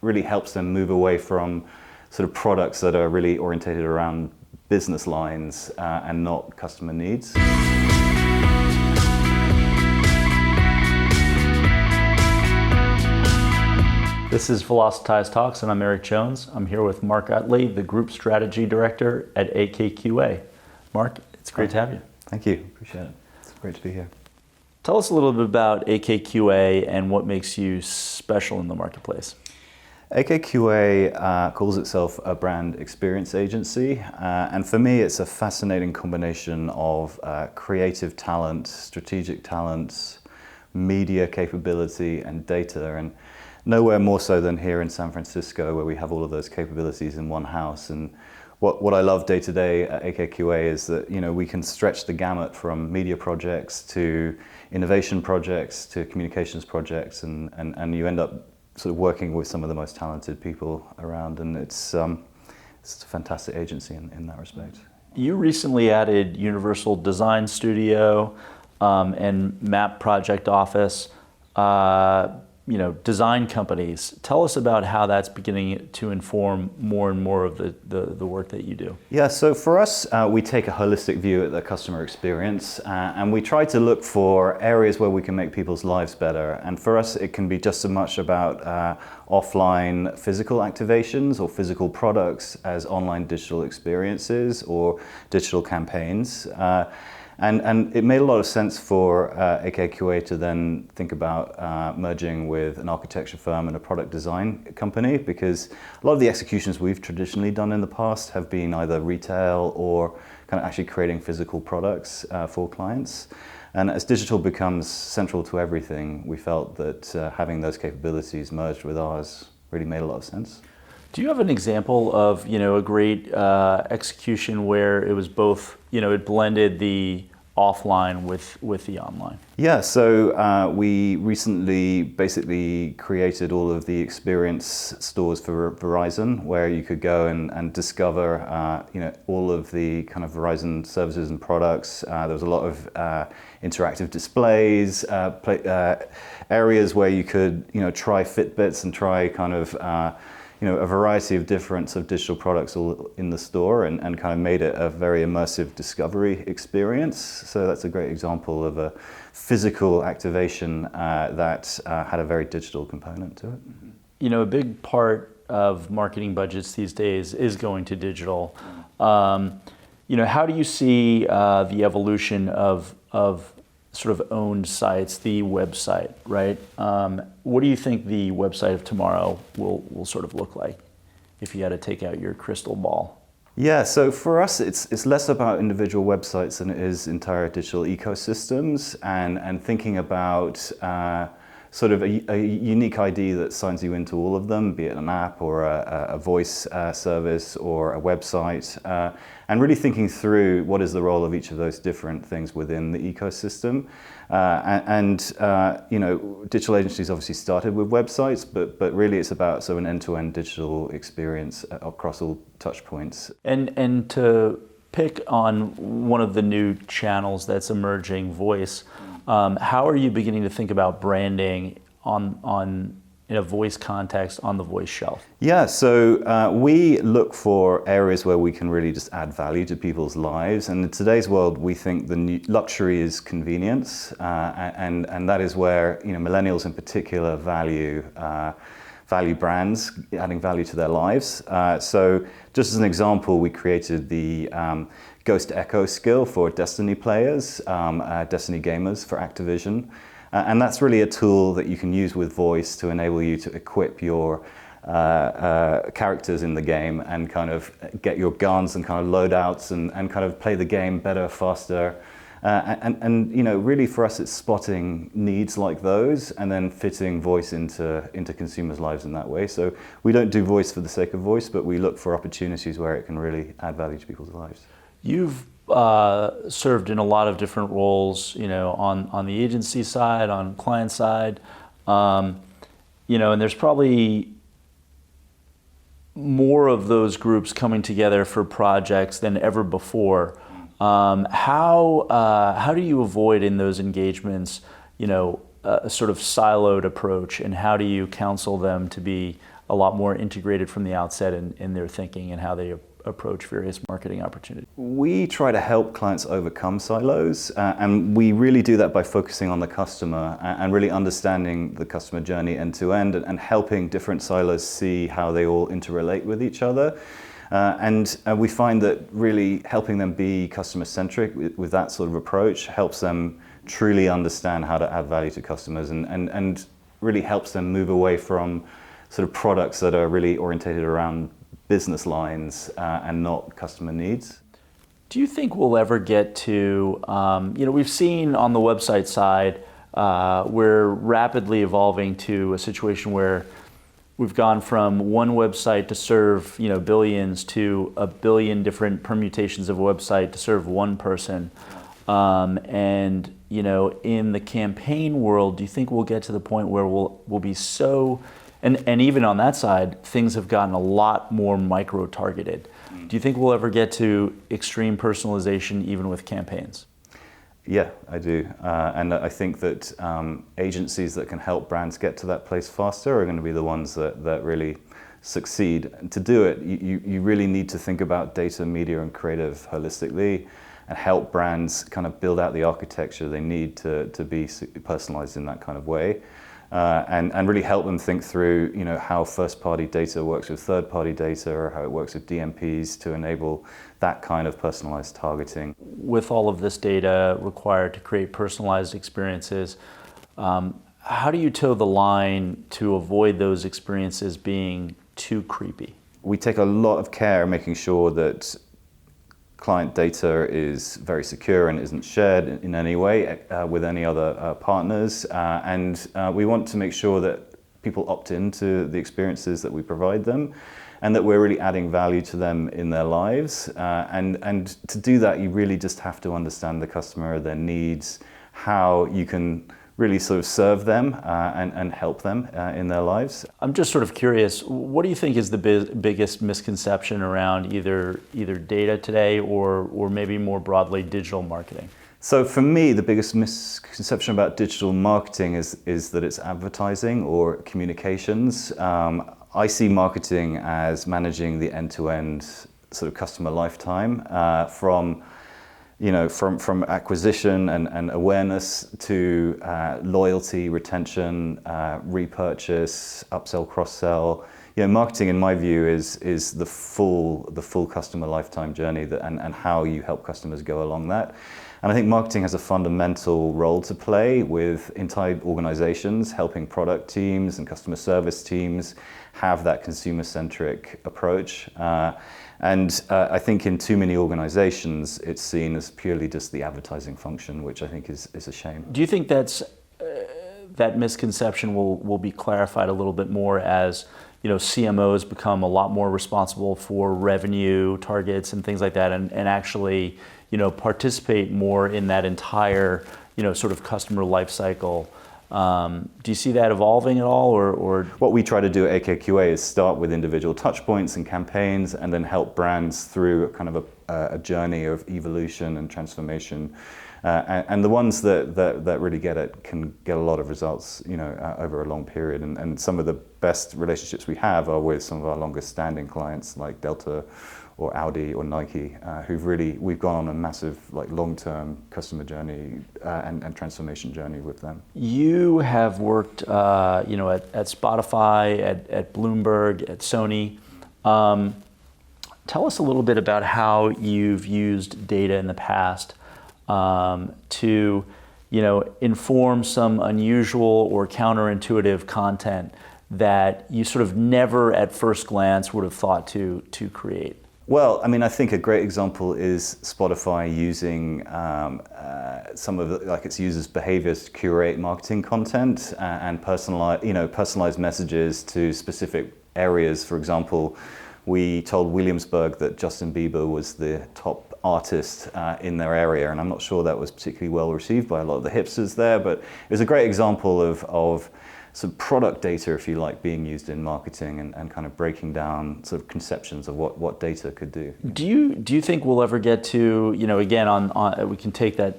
really helps them move away from sort of products that are really orientated around business lines and not customer needs. This is Velocitize Talks, and I'm Eric Jones. I'm here with Mark Uttley, the Group Strategy Director at AKQA. Mark, it's great to have you. Thank you. Appreciate it. It's great to be here. Tell us a little bit about AKQA and what makes you special in the marketplace. AKQA calls itself a brand experience agency, and for me it's a fascinating combination of creative talent, strategic talent, media capability and data, and nowhere more so than here in San Francisco, where we have all of those capabilities in one house. And what I love day to day at AKQA is that, you know, we can stretch the gamut from media projects to innovation projects to communications projects, and you end up sort of working with some of the most talented people around, and it's a fantastic agency in that respect. You recently added Universal Design Studio and Map Project Office. Design companies. Tell us about how that's beginning to inform more and more of the work that you do. Yeah, so for us, we take a holistic view at the customer experience, and we try to look for areas where we can make people's lives better. And for us, it can be just as much about offline physical activations or physical products as online digital experiences or digital campaigns. And it made a lot of sense for AKQA to then think about merging with an architecture firm and a product design company, because a lot of the executions we've traditionally done in the past have been either retail or kind of actually creating physical products for clients. And as digital becomes central to everything, we felt that having those capabilities merged with ours really made a lot of sense. Do you have an example of, a great execution where it was both, it blended the offline with the online? Yeah, so we recently basically created all of the experience stores for Verizon, where you could go and discover, all of the kind of Verizon services and products. There was a lot of interactive displays, areas where you could, try Fitbits and try kind of a variety of different sort of digital products all in the store, and kind of made it a very immersive discovery experience. So that's a great example of a physical activation that had a very digital component to it. A big part of marketing budgets these days is going to digital. How do you see the evolution of sort of owned sites, the website, right? What do you think the website of tomorrow will sort of look like if you had to take out your crystal ball? Yeah, so for us, it's less about individual websites than it is entire digital ecosystems, and thinking about sort of a unique ID that signs you into all of them, be it an app or a voice service or a website, and really thinking through what is the role of each of those different things within the ecosystem. Digital agencies obviously started with websites, but really it's about sort of an end-to-end digital experience across all touch points. And to pick on one of the new channels that's emerging, voice, how are you beginning to think about branding in a voice context on the voice shelf? Yeah, so we look for areas where we can really just add value to people's lives. And in today's world, we think the luxury is convenience, and that is where millennials in particular value brands adding value to their lives. So just as an example, we created the Ghost Echo skill for Destiny players, Destiny gamers for Activision. And that's really a tool that you can use with voice to enable you to equip your characters in the game and kind of get your guns and kind of loadouts and kind of play the game better, faster. Really for us, it's spotting needs like those and then fitting voice into consumers' lives in that way. So we don't do voice for the sake of voice, but we look for opportunities where it can really add value to people's lives. You've served in a lot of different roles, on the agency side, on client side, and there's probably more of those groups coming together for projects than ever before. How do you avoid in those engagements, a sort of siloed approach, and how do you counsel them to be a lot more integrated from the outset in their thinking and how they approach various marketing opportunities? We try to help clients overcome silos, and we really do that by focusing on the customer and really understanding the customer journey end to end and helping different silos see how they all interrelate with each other. And we find that really helping them be customer-centric with that sort of approach helps them truly understand how to add value to customers and really helps them move away from sort of products that are really orientated around business lines and not customer needs. Do you think we'll ever get to, we've seen on the website side, we're rapidly evolving to a situation where we've gone from one website to serve, billions to a billion different permutations of a website to serve one person. And in the campaign world, do you think we'll get to the point where we'll be so, and even on that side, things have gotten a lot more micro-targeted. Do you think we'll ever get to extreme personalization even with campaigns? Yeah, I do. And I think that agencies that can help brands get to that place faster are going to be the ones that really succeed. And to do it, you really need to think about data, media, and creative holistically and help brands kind of build out the architecture they need to be personalized in that kind of way. And really help them think through, how first-party data works with third-party data or how it works with DMPs to enable that kind of personalized targeting. With all of this data required to create personalized experiences, how do you toe the line to avoid those experiences being too creepy? We take a lot of care in making sure that client data is very secure and isn't shared in any way with any other partners. And we want to make sure that people opt into the experiences that we provide them and that we're really adding value to them in their lives. And to do that, you really just have to understand the customer, their needs, how you can really sort of serve them and help them in their lives. I'm just sort of curious, what do you think is the biggest misconception around either data today or maybe more broadly digital marketing? So for me, the biggest misconception about digital marketing is that it's advertising or communications. I see marketing as managing the end-to-end sort of customer lifetime from acquisition and awareness to loyalty, retention, repurchase, upsell, cross-sell. Marketing, in my view, is the full customer lifetime journey and how you help customers go along that. And I think marketing has a fundamental role to play with entire organizations, helping product teams and customer service teams have that consumer-centric approach. And I think in too many organizations, it's seen as purely just the advertising function, which I think is a shame. Do you think that misconception will be clarified a little bit more as CMOs become a lot more responsible for revenue targets and things like that, and actually participate more in that entire sort of customer life cycle? Do you see that evolving at all, or? What we try to do at AKQA is start with individual touch points and campaigns and then help brands through kind of a journey of evolution and transformation. And the ones that really get it can get a lot of results, over a long period. And some of the best relationships we have are with some of our longest standing clients like Delta or Audi or Nike, we've gone on a massive long-term customer journey and transformation journey with them. You have worked at Spotify, at Bloomberg, at Sony. Tell us a little bit about how you've used data in the past to inform some unusual or counterintuitive content that you sort of never at first glance would have thought to create. Well, I think a great example is Spotify using some of its users' behaviors to curate marketing content and personalized messages to specific areas. For example, we told Williamsburg that Justin Bieber was the top artist in their area, and I'm not sure that was particularly well received by a lot of the hipsters there, but it was a great example of some product data, if you like, being used in marketing and kind of breaking down sort of conceptions of what data could do. Do you think we'll ever get to, again, on we can take that,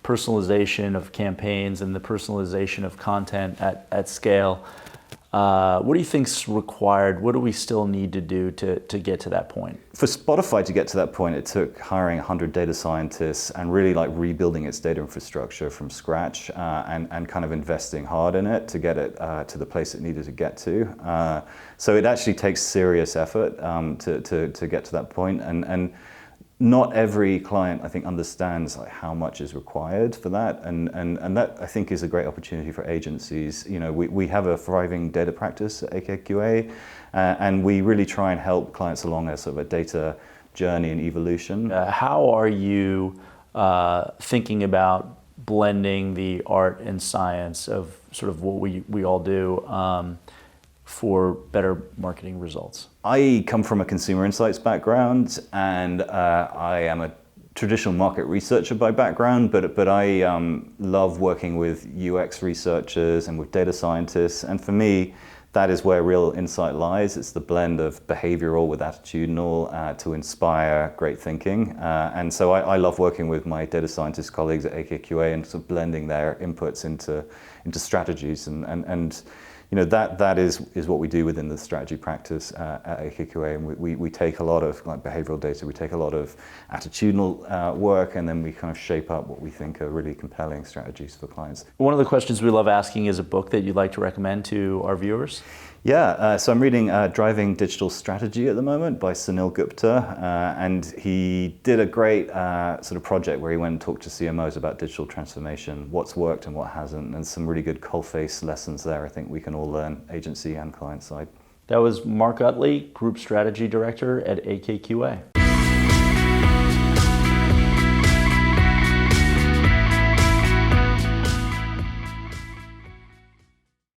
personalization of campaigns and the personalization of content at scale. What do you think's required? What do we still need to do to get to that point? For Spotify to get to that point, it took hiring 100 data scientists and really like rebuilding its data infrastructure from scratch and kind of investing hard in it to get it to the place it needed to get to. So it actually takes serious effort to get to that point. And not every client, I think, understands like how much is required for that, and that I think is a great opportunity for agencies. You know, we have a thriving data practice at AKQA, and we really try and help clients along a sort of a data journey and evolution. How are you thinking about blending the art and science of sort of what we all do for better marketing results? I come from a consumer insights background, and I am a traditional market researcher by background, but I love working with UX researchers and with data scientists, and for me, that is where real insight lies. It's the blend of behavioral with attitudinal to inspire great thinking. And so I love working with my data scientist colleagues at AKQA and sort of blending their inputs into strategies. And you know, that is what we do within the strategy practice at AKQA. And we take a lot of like behavioral data, we take a lot of attitudinal work, and then we kind of shape up what we think are really compelling strategies for clients. One of the questions we love asking is a book that you'd like to recommend to our viewers. Yeah, so I'm reading Driving Digital Strategy at the moment by Sunil Gupta, and he did a great sort of project where he went and talked to CMOs about digital transformation, what's worked and what hasn't, and some really good coalface lessons there I think we can all learn, agency and client side. That was Mark Uttley, Group Strategy Director at AKQA.